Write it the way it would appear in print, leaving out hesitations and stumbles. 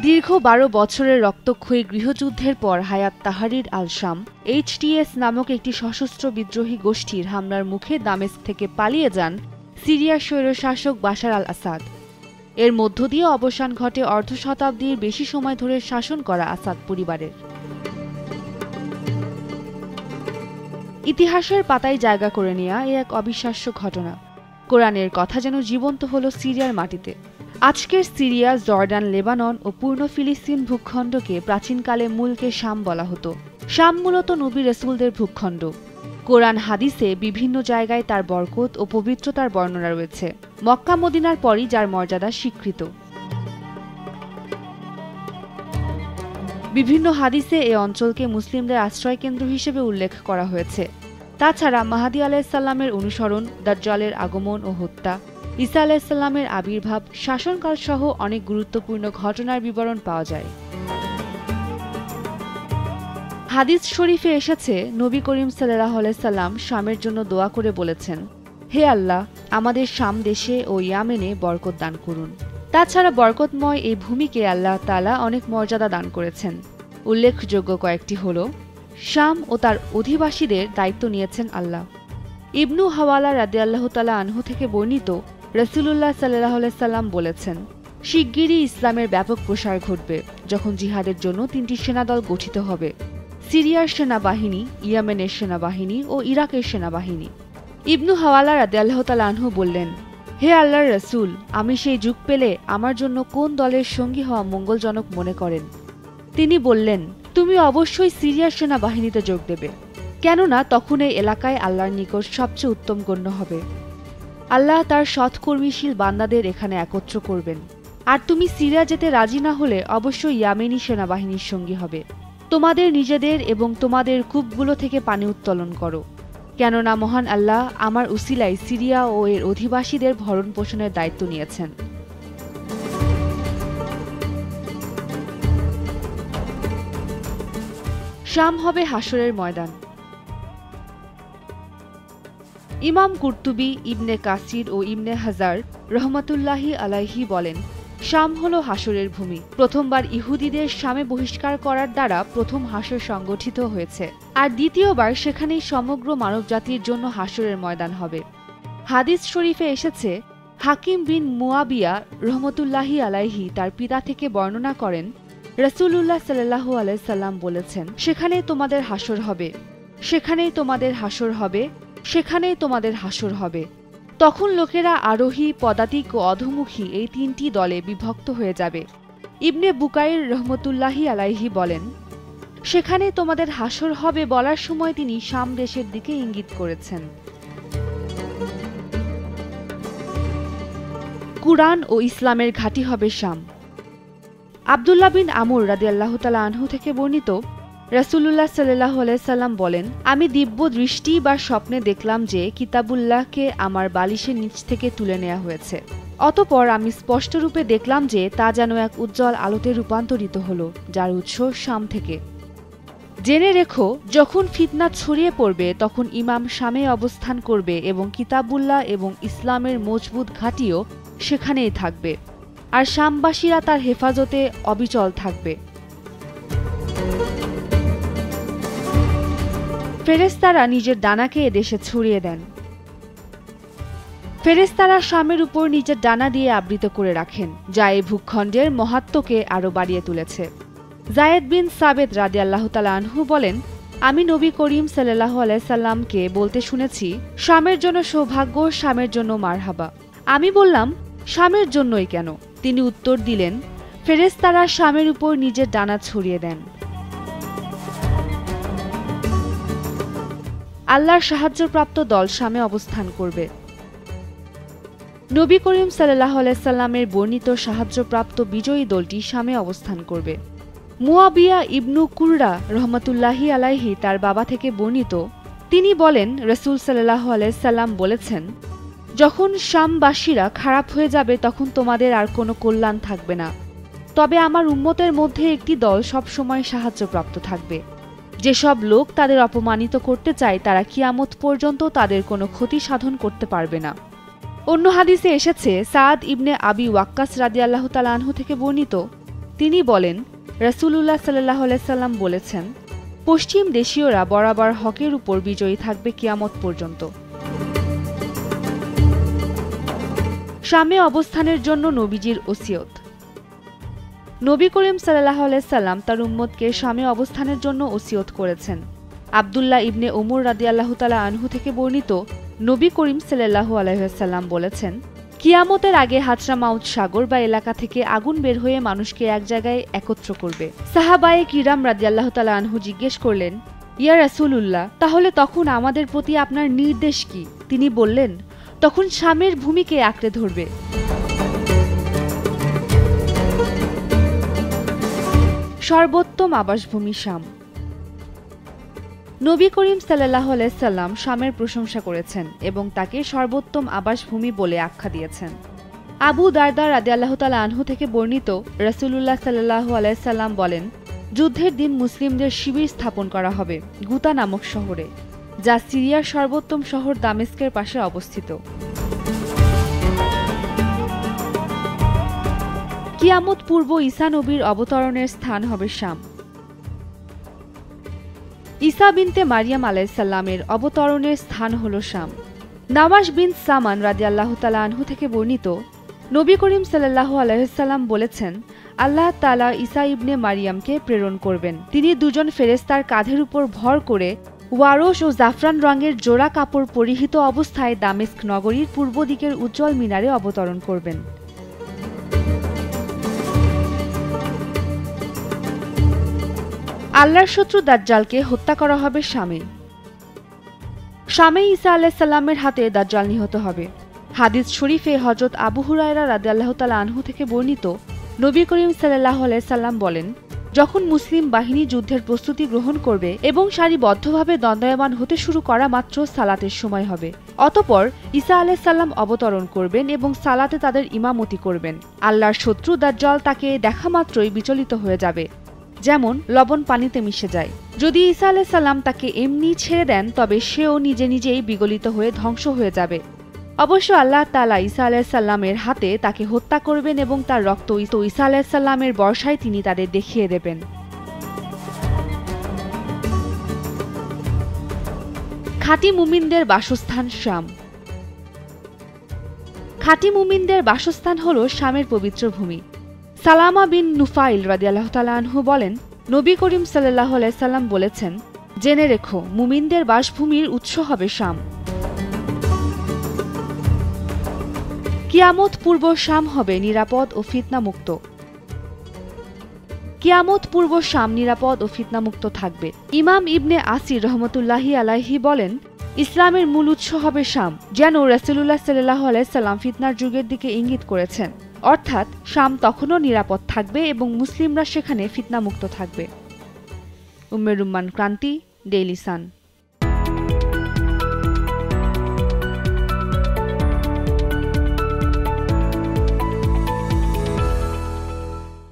দীর্ঘ ১২ বছরের রক্তক্ষয়ী গৃহযুদ্ধের পর হায়াত তাহরির আল শাম HTS নামক একটি সশস্ত্র বিদ্রোহী গোষ্ঠীর হামলার মুখে দামেস্ক থেকে পালিয়ে যান সিরিয়ার স্বৈরশাসক বাশার আল আসাদ। এর মধ্য দিয়ে অবসান ঘটে অর্ধ শতাব্দীর বেশি সময় ধরে শাসন করা আসাদ পরিবারের। ইতিহাসের পাতায় জায়গা করে নেওয়া এ এক অবিশ্বাস্য ঘটনা। কোরআনের কথা যেন জীবন্ত হলো সিরিয়ার মাটিতে। আজকের সিরিয়া, জর্ডান, লেবানন ও পূর্ণ ফিলিস্তিন ভূখণ্ডকে প্রাচীনকালে মুলকে শাম বলা হতো। শাম মূলত নবী রাসূলদের ভূখণ্ড। কোরআন হাদিসে বিভিন্ন জায়গায় তার বরকত ও পবিত্রতার বর্ণনা রয়েছে। মক্কা মদিনার পরই যার মর্যাদা স্বীকৃত। বিভিন্ন হাদিসে এ অঞ্চলকে মুসলিমদের আশ্রয়কেন্দ্র হিসেবে উল্লেখ করা হয়েছে। তাছাড়া মাহদী আলাইহিসসালামের অনুসরণ, দাজ্জালের আগমন ও হত্যা, ঈসা আলাইহিসসালামের আবির্ভাব, শাসনকাল সহ অনেক গুরুত্বপূর্ণ ঘটনার বিবরণ পাওয়া যায়। হাদিস শরীফে এসেছে, নবী করিম সাল্লাল্লাহু আলাইহি সাল্লাম শামের জন্য দোয়া করে বলেছেন, হে আল্লাহ, আমাদের শাম দেশে ও ইয়ামেনে বরকত দান করুন। তাছাড়া বরকতময় এই ভূমিকে আল্লাহ তাআলা অনেক মর্যাদা দান করেছেন। উল্লেখযোগ্য কয়েকটি হল, শাম ও তার অধিবাসীদের দায়িত্ব নিয়েছেন আল্লাহ। ইবনু হাওয়ালা রাদিয়াল্লাহু তাআলা আনহু থেকে বর্ণিত, রাসূলুল্লাহ সাল্লাল্লাহু আলাইহি সাল্লাম বলেছেন, শিগগিরই ইসলামের ব্যাপক প্রসার ঘটবে যখন জিহাদের জন্য ৩টি সেনাদল গঠিত হবে: সিরিয়ার সেনাবাহিনী, ইয়েমেনের সেনাবাহিনী ও ইরাকের সেনাবাহিনী। ইবনু হাওয়ালা রাদিয়াল্লাহু তাআলা আনহু বললেন, হে আল্লাহর রাসূল, আমি সেই যুগ পেলে আমার জন্য কোন দলের সঙ্গী হওয়া মঙ্গলজনক মনে করেন? তিনি বললেন, তুমি অবশ্যই সিরিয়ার সেনাবাহিনীতে যোগ দেবে, কেননা তখন এই এলাকায় আল্লাহর নিকট সবচেয়ে উত্তম গণ্য হবে। আল্লাহ তার সৎকর্মীশীল বান্দাদের এখানে একত্র করবেন। আর তুমি সিরিয়া যেতে রাজি না হলে অবশ্যই ইয়ামেনি সেনাবাহিনীর সঙ্গী হবে। তোমাদের নিজেদের এবং তোমাদের কূপগুলো থেকে পানি উত্তোলন করো, কেননা মহান আল্লাহ আমার উসিলায় সিরিয়া ও এর অধিবাসীদের ভরণ পোষণের দায়িত্ব নিয়েছেন। শাম হবে হাসরের ময়দান। ইমাম কুরতুবী, ইবনে কাসির ও ইবনে হাজার রহমাতুল্লাহি আলাইহি বলেন, শাম হল হাসরের ভূমি। প্রথমবার ইহুদিদের শামে বহিষ্কার করার দ্বারা প্রথম হাসর সংগঠিত হয়েছে, আর দ্বিতীয়বার সেখানেই সমগ্র মানবজাতির জন্য হাসরের ময়দান হবে। হাদিস শরীফে এসেছে, হাকিম বিন মুয়াবিয়া রহমতুল্লাহি আলাইহি তার পিতা থেকে বর্ণনা করেন, রাসূলুল্লাহ সাল্লাল্লাহু আলাইহি সাল্লাম বলেছেন, সেখানেই তোমাদের হাসর হবে, সেখানেই তোমাদের হাসর হবে, সেখানেই তোমাদের হাসর হবে। তখন লোকেরা আরোহী, পদাতিক ও অধোমুখী এই 3টি দলে বিভক্ত হয়ে যাবে। ইবনে বুকাইর রহমতুল্লাহি আলাইহি বলেন, সেখানে তোমাদের হাসর হবে বলার সময় তিনি শাম দেশের দিকে ইঙ্গিত করেছেন। কুরআন ও ইসলামের ঘাঁটি হবে শাম। আব্দুল্লাহ বিন আমর রাদিয়াল্লাহু তাআলা আনহু থেকে বর্ণিত, রাসূলুল্লাহ সাল্লাল্লাহু আলাইহি সাল্লাম বলেন, আমি দিব্য দৃষ্টি বা স্বপ্নে দেখলাম যে কিতাবুল্লাহকে আমার বালিশের নিচ থেকে তুলে নেওয়া হয়েছে। অতঃপর আমি স্পষ্টরূপে দেখলাম যে তা যেন এক উজ্জ্বল আলোতে রূপান্তরিত হলো, যার উৎস শাম থেকে। জেনে রেখো, যখন ফিতনা ছড়িয়ে পড়বে তখন ইমাম শামে অবস্থান করবে এবং কিতাবুল্লাহ এবং ইসলামের মজবুত ঘাঁটিও সেখানেই থাকবে, আর শামবাসীরা তার হেফাজতে অবিচল থাকবে। ফেরেশতারা নিজের ডানাকে এদেশে ছড়িয়ে দেন। ফেরেশতারা শামের উপর নিজের ডানা দিয়ে আবৃত করে রাখেন, যা এই ভূখণ্ডের মহাত্ম্যকে আরও বাড়িয়ে তুলেছে। যায়েদ বিন সাবেত রাদিয়াল্লাহু তাআলা আনহু বলেন, আমি নবী করিম সাল্লাল্লাহু আলাইহি সাল্লামকে বলতে শুনেছি, শামের জন্য সৌভাগ্য, শামের জন্য মারহাবা। আমি বললাম, শামের জন্যই কেন? তিনি উত্তর দিলেন, ফেরেশতারা শামের উপর নিজের ডানা ছড়িয়ে দেন। আল্লাহর সাহায্যপ্রাপ্ত দল শামে অবস্থান করবে। নবী করিম সাল্লাল্লাহু আলাইহি সাল্লামের বর্ণিত সাহায্যপ্রাপ্ত বিজয়ী দলটি শামে অবস্থান করবে। মুয়াবিয়া ইবনু কুররা রহমাতুল্লাহি আলাইহি তার বাবা থেকে বর্ণিত, তিনি বলেন, রাসূল সাল্লাল্লাহু আলাইহি সাল্লাম বলেছেন, যখন শামবাসীরা খারাপ হয়ে যাবে তখন তোমাদের আর কোনো কল্যাণ থাকবে না, তবে আমার উম্মতের মধ্যে একটি দল সবসময় সাহায্যপ্রাপ্ত থাকবে। যেসব লোক তাদের অপমানিত করতে চায় তারা কিয়ামত পর্যন্ত তাদের কোনো ক্ষতি সাধন করতে পারবে না। অন্য হাদিসে এসেছে, সাদ ইবনে আবি ওয়াক্কাস রাদিয়াল্লাহু তাআলা আনহু থেকে বর্ণিত, তিনি বলেন, রাসূলুল্লাহ সাল্লাল্লাহু আলাইহি সাল্লাম বলেছেন, পশ্চিম দেশীয়রা বরাবর হকের উপর বিজয়ী থাকবে কিয়ামত পর্যন্ত। শামে অবস্থানের জন্য নবীজির ওসিয়ত। নবী করিম সাল্লাল্লাহু আলাইহি সাল্লাম তার উম্মতকে শামে অবস্থানের জন্য ওসিয়ত করেছেন। আব্দুল্লাহ ইবনে উমর রাদিয়াল্লাহু তাআলা আনহু থেকে বর্ণিত, নবী করিম সাল্লাল্লাহু আলাইহি সাল্লাম বলেছেন, কিয়ামতের আগে হাজরামাউত সাগর বা এলাকা থেকে আগুন বের হয়ে মানুষকে এক জায়গায় একত্র করবে। সাহাবায়ে কিরাম রাদিয়াল্লাহু তাআলা আনহু জিজ্ঞেস করলেন, ইয়া রাসূলুল্লাহ, তাহলে তখন আমাদের প্রতি আপনার নির্দেশ কি? তিনি বললেন, তখন শামের ভূমিকে আঁকড়ে ধরবে। সর্বোত্তম আবাসভূমি শাম। নবী করিম সাল্লাল্লাহু আলাইহি সাল্লাম শামের প্রশংসা করেছেন এবং তাকে সর্বোত্তম আবাসভূমি বলে আখ্যা দিয়েছেন। আবু দারদা রাদিয়াল্লাহু তাআলা আনহু থেকে বর্ণিত, রাসূলুল্লাহ সাল্লাল্লাহু আলাইহি সাল্লাম বলেন, যুদ্ধের দিন মুসলিমদের শিবির স্থাপন করা হবে গুতা নামক শহরে, যা সিরিয়ার সর্বোত্তম শহর দামেস্কের পাশে অবস্থিত। কিয়ামত পূর্ব ঈসা নবীর অবতরণের স্থান হবে শাম। ঈসা বিনতে মারিয়াম আলাইহিস সালামের অবতরণের স্থান হল শাম। নাওয়াস বিন সামান রাদিয়াল্লাহু তাআলা আনহু থেকে বর্ণিত, নবী করিম সাল্লাল্লাহু আলাইহি সাল্লাম বলেছেন, আল্লাহ তাআলা ঈসা ইবনে মারিয়ামকে প্রেরণ করবেন। তিনি দুজন ফেরেশতার কাঁধের উপর ভর করে ওয়ারস ও জাফরান রঙের জোড়া কাপড় পরিহিত অবস্থায় দামেস্ক নগরীর পূর্ব দিকের উজ্জ্বল মিনারে অবতরণ করবেন। আল্লাহর শত্রু দাজ্জালকে হত্যা করা হবে শামে। শামে ঈসা আলাইহিস সালামের হাতে দাজ্জাল নিহত হবে। হাদিস শরীফে হযরত আবু হুরায়রা রাদিয়াল্লাহু তাআলা আনহু থেকে বর্ণিত, নবী করিম সাল্লাল্লাহু আলাইহি সাল্লাম বলেন, যখন মুসলিম বাহিনী যুদ্ধের প্রস্তুতি গ্রহণ করবে এবং সারিবদ্ধভাবে দণ্ডায়মান হতে শুরু করা মাত্র সালাতের সময় হবে। অতঃপর ঈসা আলাইহিস সালাম অবতরণ করবেন এবং সালাতে তাদের ইমামতি করবেন। আল্লাহর শত্রু দাজ্জাল তাকে দেখা মাত্রই বিচলিত হয়ে যাবে, যেমন লবণ পানিতে মিশে যায়। যদি ঈসা আলাইহিস সালাম তাকে এমনি ছেড়ে দেন, তবে সেও নিজে নিজেই বিগলিত হয়ে ধ্বংস হয়ে যাবে। অবশ্য আল্লাহ তাআলা ঈসা আলাইহিস সালামের হাতে তাকে হত্যা করবেন এবং তার রক্ত ঈসা আলাইহিস সালামের বর্ষায় তিনি তাদের দেখিয়ে দেবেন। খাঁটি মুমিনদের বাসস্থান শাম। খাঁটি মুমিনদের বাসস্থান হল শামের পবিত্র ভূমি। সালামা বিন নুফাইল রাদিয়াল্লাহু তাআলা আনহু বলেন, নবী করিম সাল্লাল্লাহু আলাইহি সাল্লাম বলেছেন, জেনে রেখো, মুমিনদের বাসভূমির উৎস হবে শাম। কিয়ামত পূর্ব শাম হবে নিরাপদ ও ফিতনামুক্ত। কিয়ামত পূর্ব শাম নিরাপদ ও ফিতনামুক্ত থাকবে। ইমাম ইবনে আসির রহমতুল্লাহি আলাইহি বলেন, ইসলামের মূল উৎস হবে শাম, যেন রাসূলুল্লাহ সাল্লাল্লাহু আলাইহি সাল্লাম ফিতনার যুগের দিকে ইঙ্গিত করেছেন। অর্থাৎ শাম তখনও নিরাপদ থাকবে এবং মুসলিমরা সেখানে ফিতনামুক্ত থাকবে। উম্মে রুম্মান ক্রান্তি, ডেইলি সান।